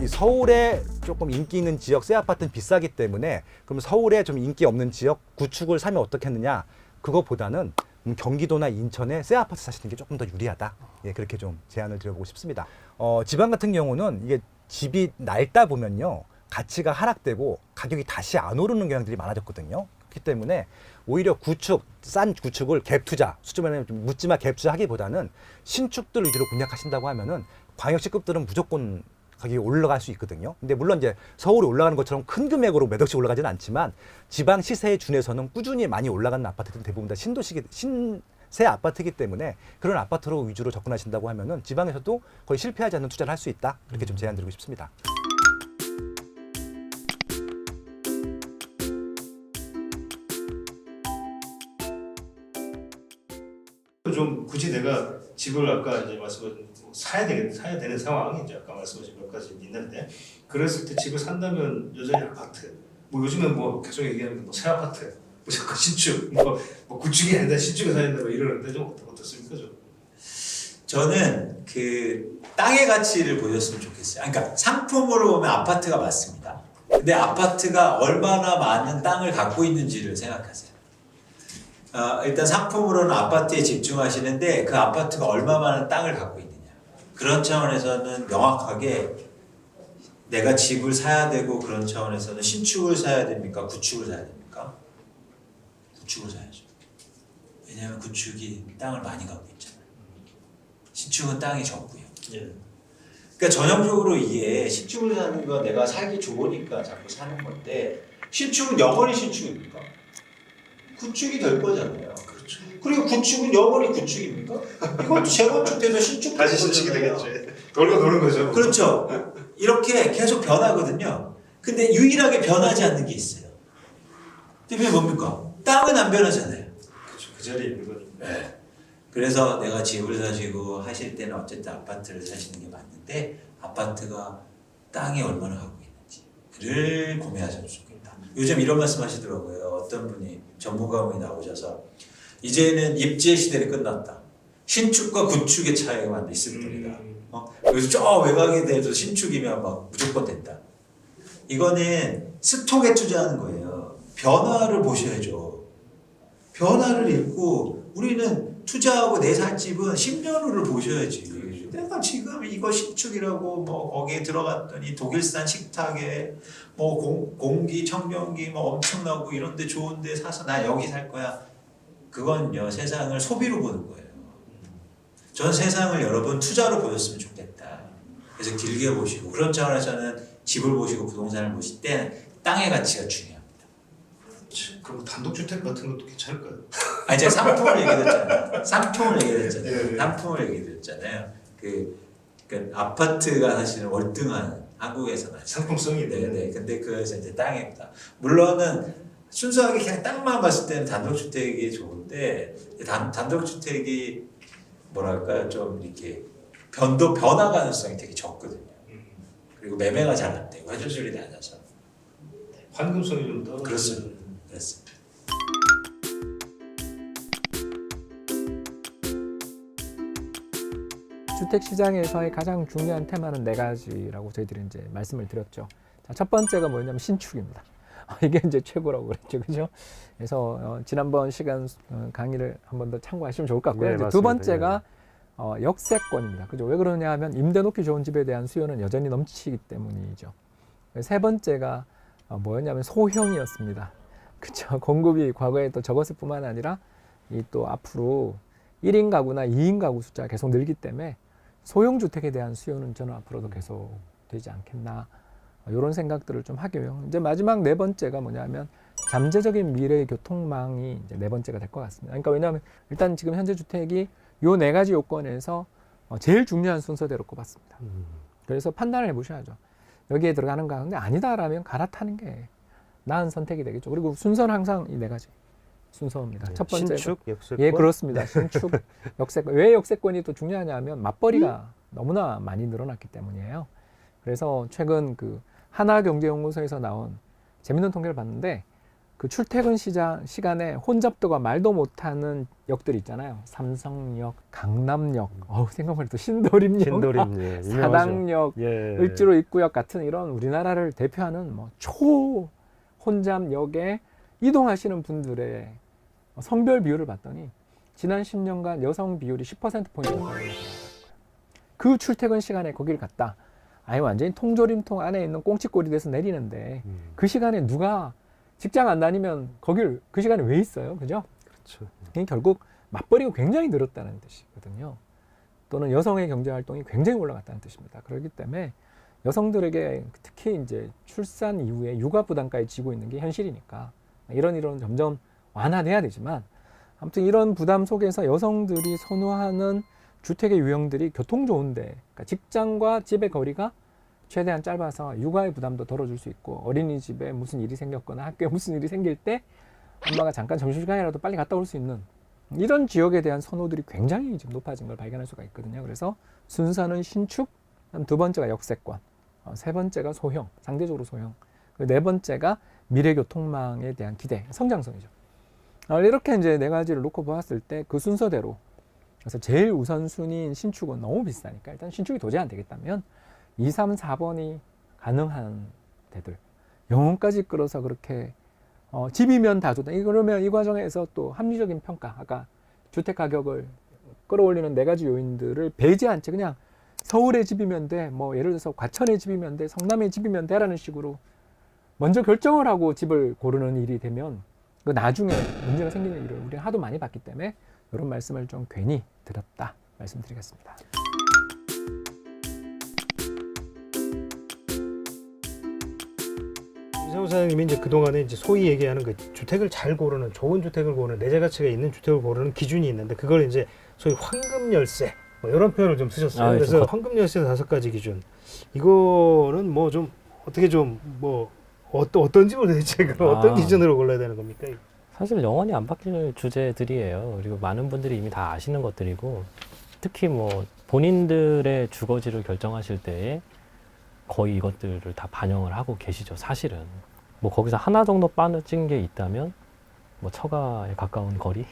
이 서울에 조금 인기 있는 지역 새 아파트는 비싸기 때문에 그럼 서울에 좀 인기 없는 지역 구축을 사면 어떻겠느냐? 그거보다는 경기도나 인천에 새 아파트 사시는 게 조금 더 유리하다. 예, 그렇게 좀 제안을 드려보고 싶습니다. 지방 같은 경우는 이게 집이 낡다 보면요. 가치가 하락되고 가격이 다시 안 오르는 경향들이 많아졌거든요. 그렇기 때문에 오히려 구축, 싼 구축을 갭 투자, 수주면에 좀 묻지마 갭 투자 하기보다는 신축들 위주로 공략하신다고 하면은 광역시급들은 무조건 가격이 올라갈 수 있거든요. 근데 물론 이제 서울이 올라가는 것처럼 큰 금액으로 몇 억씩 올라가지는 않지만 지방 시세에 준해서는 꾸준히 많이 올라가는 아파트들은 대부분 다 신세 아파트이기 때문에 그런 아파트로 위주로 접근하신다고 하면은 지방에서도 거의 실패하지 않는 투자를 할 수 있다. 그렇게 좀 제안드리고 싶습니다. 좀 굳이 내가 집을 아까 이제 말씀하신 사야 되는 상황이 이제 아까 말씀하신 몇 가지 있는데 그랬을 때 집을 산다면 여전히 아파트 뭐 요즘엔 뭐 계속 얘기하는 뭐 새 아파트 무조건 신축 뭐 구축이 아니다 신축에 사야 된다 뭐 이러는데 좀 어떻습니까 좀? 저는 그 땅의 가치를 보셨으면 좋겠어요. 그러니까 상품으로 보면 아파트가 맞습니다. 근데 아파트가 얼마나 많은 땅을 갖고 있는지를 생각하세요. 일단 상품으로는 아파트에 집중하시는데 그 아파트가 얼마 많은 땅을 갖고 있느냐. 그런 차원에서는 명확하게 내가 집을 사야 되고 그런 차원에서는 신축을 사야 됩니까? 구축을 사야 됩니까? 구축을 사야죠. 왜냐하면 구축이 땅을 많이 갖고 있잖아요. 신축은 땅이 적고요. 예. 그러니까 전형적으로 이게 신축을 사는 건 내가 살기 좋으니까 자꾸 사는 건데 신축은 영원히 신축입니까? 구축이 될 거잖아요. 그렇죠. 그리고 구축은 영원히 구축입니까? 이것도 재건축돼서 신축 다시 신축이 되겠죠. 돌고 도는 거죠. 그렇죠. 이렇게 계속 변하거든요. 근데 유일하게 변하지 않는 게 있어요. 그게 뭡니까? 땅은 안 변하잖아요. 그렇죠. 그 자리에 있는 거죠. 네. 그래서 내가 집을 사시고 하실 때는 어쨌든 아파트를 사시는 게 맞는데 아파트가 땅이 얼마나 갖고 있는지를 고민하셨으면 좋겠다. 요즘 이런 말씀 하시더라고요. 어떤 분이 전문가분이 나오셔서 이제는 입지의 시대는 끝났다. 신축과 구축의 차이만 있을 뿐이다. 그래서 저 외곽에 대해서 신축이면 막 무조건 된다. 이거는 스톡에 투자하는 거예요. 변화를 보셔야죠. 변화를 읽고 우리는 투자하고 내 살 집은 10년 후를 보셔야지. 내가 지금 이거 신축이라고 뭐 거기에 들어갔더니 독일산 식탁에 뭐 공기 청정기 뭐 엄청나고 이런데 좋은데 사서 나 여기 살 거야. 그건요 세상을 소비로 보는 거예요. 전 세상을 여러분 투자로 보셨으면 좋겠다. 그래서 길게 보시고 그런 차원에서는 집을 보시고 부동산을 보실 때 땅의 가치가 중요합니다. 그럼 단독주택 같은 것도 괜찮을까요? 아니 제가 상품을 얘기했잖아요. 상품을 얘기했잖아요. 네. 상품을 얘기했잖아요. 그 아파트가 사실은 월등한 한국에서는 상품성이 네네. 근데 그래서 이제 땅입니다. 물론은 순수하게 그냥 땅만 봤을 때는 단독주택이 좋은데 단독주택이 뭐랄까요 좀 이렇게 변화 가능성이 되게 적거든요. 그리고 매매가 잘 안 되고 회전율이 낮아서 환금성이 좀 떨어지는. 그렇습니다. 그렇습니다. 주택 시장에서의 가장 중요한 테마는 네 가지라고 저희들이 이제 말씀을 드렸죠. 자, 첫 번째가 뭐냐면 신축입니다. 이게 이제 최고라고 그랬죠, 그죠? 그래서 지난번 시간 강의를 한 번 더 참고하시면 좋을 것 같고요. 네, 이제 두 번째가 역세권입니다. 그죠? 왜 그러냐 하면 임대 놓기 좋은 집에 대한 수요는 여전히 넘치기 때문이죠. 세 번째가 뭐였냐면 소형이었습니다. 그렇죠. 공급이 과거에 또 적었을 뿐만 아니라 이 또 앞으로 1인 가구나 2인 가구 숫자가 계속 늘기 때문에 소형 주택에 대한 수요는 저는 앞으로도 계속 되지 않겠나 이런 생각들을 좀 하고요. 이제 마지막 네 번째가 뭐냐면 잠재적인 미래의 교통망이 이제 네 번째가 될 것 같습니다. 그러니까 왜냐하면 일단 지금 현재 주택이 요 네 가지 요건에서 제일 중요한 순서대로 꼽았습니다. 그래서 판단을 해보셔야죠. 여기에 들어가는가 근데 아니다라면 갈아타는 게 나은 선택이 되겠죠. 그리고 순서는 항상 이 네 가지 순서입니다. 네, 첫 번째 신축, 역세권. 예, 그렇습니다. 신축, 역세권. 왜 역세권이 또 중요하냐면 맞벌이가 너무나 많이 늘어났기 때문이에요. 그래서 최근 그 하나경제연구소에서 나온 재밌는 통계를 봤는데 그 출퇴근 시간에 혼잡도가 말도 못하는 역들이 있잖아요. 삼성역, 강남역, 생각만 해도 신도림역, 신도림, 예, 유명하죠. 사당역, 예. 을지로 입구역 같은 이런 우리나라를 대표하는 뭐 초혼잡역에 이동하시는 분들의 성별 비율을 봤더니 지난 10년간 여성 비율이 10%포인트 올랐어요. 그 출퇴근 시간에 거기를 갔다. 아예 완전히 통조림통 안에 있는 꽁치꼴이 돼서 내리는데 그 시간에 누가 직장 안 다니면 거길 그 시간에 왜 있어요? 그죠? 그렇죠. 결국 맞벌이가 굉장히 늘었다는 뜻이거든요. 또는 여성의 경제 활동이 굉장히 올라갔다는 뜻입니다. 그렇기 때문에 여성들에게 특히 이제 출산 이후에 육아 부담까지 지고 있는 게 현실이니까 이런 점점 완화돼야 되지만 아무튼 이런 부담 속에서 여성들이 선호하는 주택의 유형들이 교통 좋은데 그러니까 직장과 집의 거리가 최대한 짧아서 육아의 부담도 덜어줄 수 있고 어린이집에 무슨 일이 생겼거나 학교에 무슨 일이 생길 때 엄마가 잠깐 점심시간이라도 빨리 갔다 올 수 있는 이런 지역에 대한 선호들이 굉장히 지금 높아진 걸 발견할 수가 있거든요. 그래서 순서는 신축, 두 번째가 역세권, 세 번째가 소형, 상대적으로 소형, 그리고 네 번째가 미래교통망에 대한 기대, 성장성이죠. 이렇게 이제 네 가지를 놓고 보았을 때 그 순서대로 그래서 제일 우선순위인 신축은 너무 비싸니까 일단 신축이 도저히 안 되겠다면 2, 3, 4번이 가능한 데들 영혼까지 끌어서 그렇게 집이면 다 좋다. 그러면 이 과정에서 또 합리적인 평가, 아까 주택 가격을 끌어올리는 네 가지 요인들을 배제한 채 그냥 서울의 집이면 돼, 뭐 예를 들어서 과천의 집이면 돼, 성남의 집이면 돼라는 식으로 먼저 결정을 하고 집을 고르는 일이 되면 그 나중에 문제가 생기는 일을 우리가 하도 많이 봤기 때문에 이런 말씀을 좀 괜히 드렸다 말씀드리겠습니다. 이상우 사장님이 이제 그동안에 이제 소위 얘기하는 그 주택을 잘 고르는 좋은 주택을 고르는 내재 가치가 있는 주택을 고르는 기준이 있는데 그걸 이제 소위 황금 열쇠 뭐 이런 표현을 좀 쓰셨어요. 그래서 황금 열쇠 5가지 기준 이거는 뭐 좀 어떻게 좀 뭐 어떤 집을 대체 어떤 기준으로 골라야 되는 겁니까? 사실 영원히 안 바뀔 주제들이에요. 그리고 많은 분들이 이미 다 아시는 것들이고 특히 뭐 본인들의 주거지를 결정하실 때에 거의 이것들을 다 반영을 하고 계시죠. 사실은 뭐 거기서 하나 정도 빠진 게 있다면 뭐 처가에 가까운 거리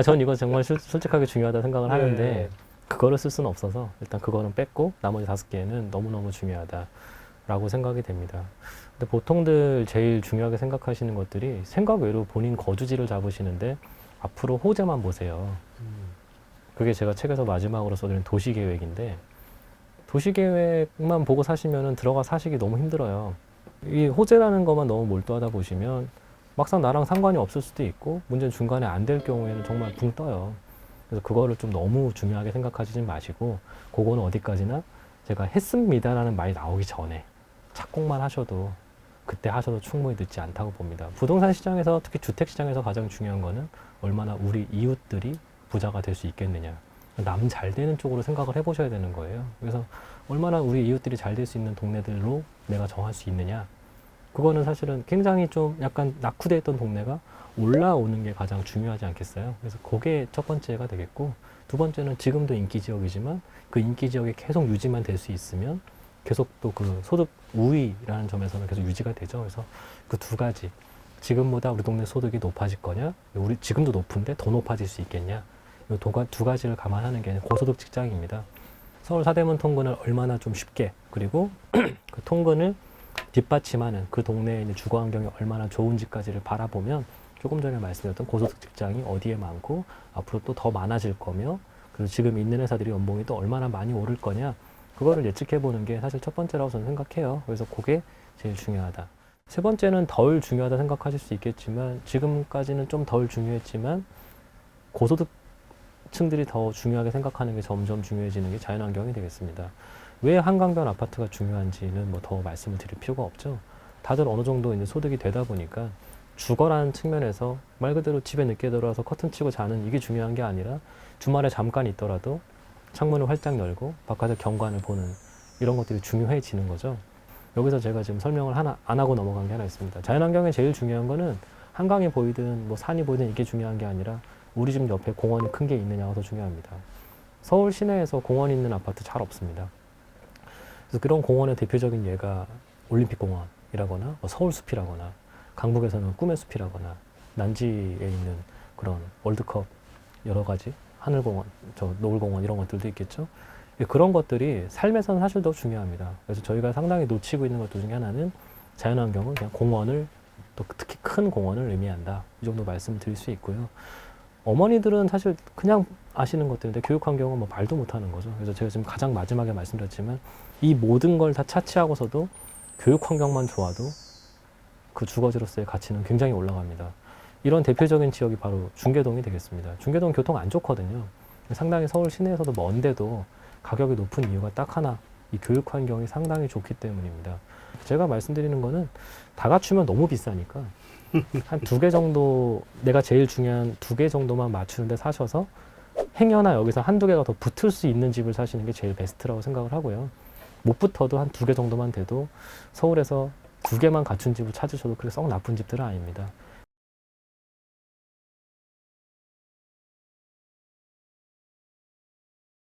전 이거 정말 솔직하게 중요하다 생각을 하는데 그거를 쓸 수는 없어서 일단 그거는 뺐고 나머지 5개는 너무너무 중요하다라고 생각이 됩니다. 근데 보통들 제일 중요하게 생각하시는 것들이 생각 외로 본인 거주지를 잡으시는데 앞으로 호재만 보세요. 그게 제가 책에서 마지막으로 써드린 도시계획인데 도시계획만 보고 사시면은 들어가 사시기 너무 힘들어요. 이 호재라는 것만 너무 몰두하다 보시면 막상 나랑 상관이 없을 수도 있고 문제는 중간에 안 될 경우에는 정말 붕 떠요. 그래서 그거를 좀 너무 중요하게 생각하지 마시고 그거는 어디까지나 제가 했습니다라는 말이 나오기 전에 착공만 하셔도 그때 하셔도 충분히 늦지 않다고 봅니다. 부동산 시장에서 특히 주택 시장에서 가장 중요한 거는 얼마나 우리 이웃들이 부자가 될 수 있겠느냐. 남 잘 되는 쪽으로 생각을 해보셔야 되는 거예요. 그래서 얼마나 우리 이웃들이 잘 될 수 있는 동네들로 내가 정할 수 있느냐. 그거는 사실은 굉장히 좀 약간 낙후되어 있던 동네가 올라오는 게 가장 중요하지 않겠어요. 그래서 그게 첫 번째가 되겠고 두 번째는 지금도 인기 지역이지만 그 인기 지역이 계속 유지만 될 수 있으면 계속 또 그 소득 우위라는 점에서는 계속 유지가 되죠. 그래서 그 2가지 지금보다 우리 동네 소득이 높아질 거냐 우리 지금도 높은데 더 높아질 수 있겠냐 이 2가지를 감안하는 게 고소득 직장입니다. 서울 사대문 통근을 얼마나 좀 쉽게 그리고 그 통근을 뒷받침하는 그 동네에 있는 주거 환경이 얼마나 좋은지까지를 바라보면 조금 전에 말씀드렸던 고소득 직장이 어디에 많고 앞으로 또 더 많아질 거며 그리고 지금 있는 회사들이 연봉이 또 얼마나 많이 오를 거냐 그거를 예측해 보는 게 사실 첫 번째라고 저는 생각해요. 그래서 그게 제일 중요하다. 세 번째는 덜 중요하다 생각하실 수 있겠지만 지금까지는 좀 덜 중요했지만 고소득층들이 더 중요하게 생각하는 게 점점 중요해지는 게 자연환경이 되겠습니다. 왜 한강변 아파트가 중요한지는 뭐 더 말씀을 드릴 필요가 없죠. 다들 어느 정도 이제 소득이 되다 보니까 주거라는 측면에서 말 그대로 집에 늦게 들어와서 커튼 치고 자는 이게 중요한 게 아니라 주말에 잠깐 있더라도 창문을 활짝 열고 바깥의 경관을 보는 이런 것들이 중요해지는 거죠. 여기서 제가 지금 설명을 안 하고 넘어간 게 하나 있습니다. 자연환경에 제일 중요한 거는 한강이 보이든 뭐 산이 보이든 이게 중요한 게 아니라 우리 집 옆에 공원이 큰 게 있느냐가 더 중요합니다. 서울 시내에서 공원 있는 아파트 잘 없습니다. 그래서 그런 공원의 대표적인 예가 올림픽공원이라거나 뭐 서울숲이라거나 강북에서는 꿈의 숲이라거나 난지에 있는 그런 월드컵 여러 가지 하늘공원, 저 노을공원 이런 것들도 있겠죠. 그런 것들이 삶에서는 사실 더 중요합니다. 그래서 저희가 상당히 놓치고 있는 것들 중에 하나는 자연환경은 그냥 공원을 또 특히 큰 공원을 의미한다. 이 정도 말씀을 드릴 수 있고요. 어머니들은 사실 그냥 아시는 것들인데 교육 환경은 뭐 말도 못하는 거죠. 그래서 제가 지금 가장 마지막에 말씀드렸지만 이 모든 걸 다 차치하고서도 교육 환경만 좋아도 그 주거지로서의 가치는 굉장히 올라갑니다. 이런 대표적인 지역이 바로 중계동이 되겠습니다. 중계동 교통 안 좋거든요. 상당히 서울 시내에서도 먼데도 가격이 높은 이유가 딱 하나, 이 교육 환경이 상당히 좋기 때문입니다. 제가 말씀드리는 거는 다 갖추면 너무 비싸니까 한 2개 정도, 내가 제일 중요한 2개 정도만 맞추는데 사셔서 행여나 여기서 1-2개가 더 붙을 수 있는 집을 사시는 게 제일 베스트라고 생각을 하고요. 못 붙어도 한 2개 정도만 돼도 서울에서 2개만 갖춘 집을 찾으셔도 그렇게 썩 나쁜 집들은 아닙니다.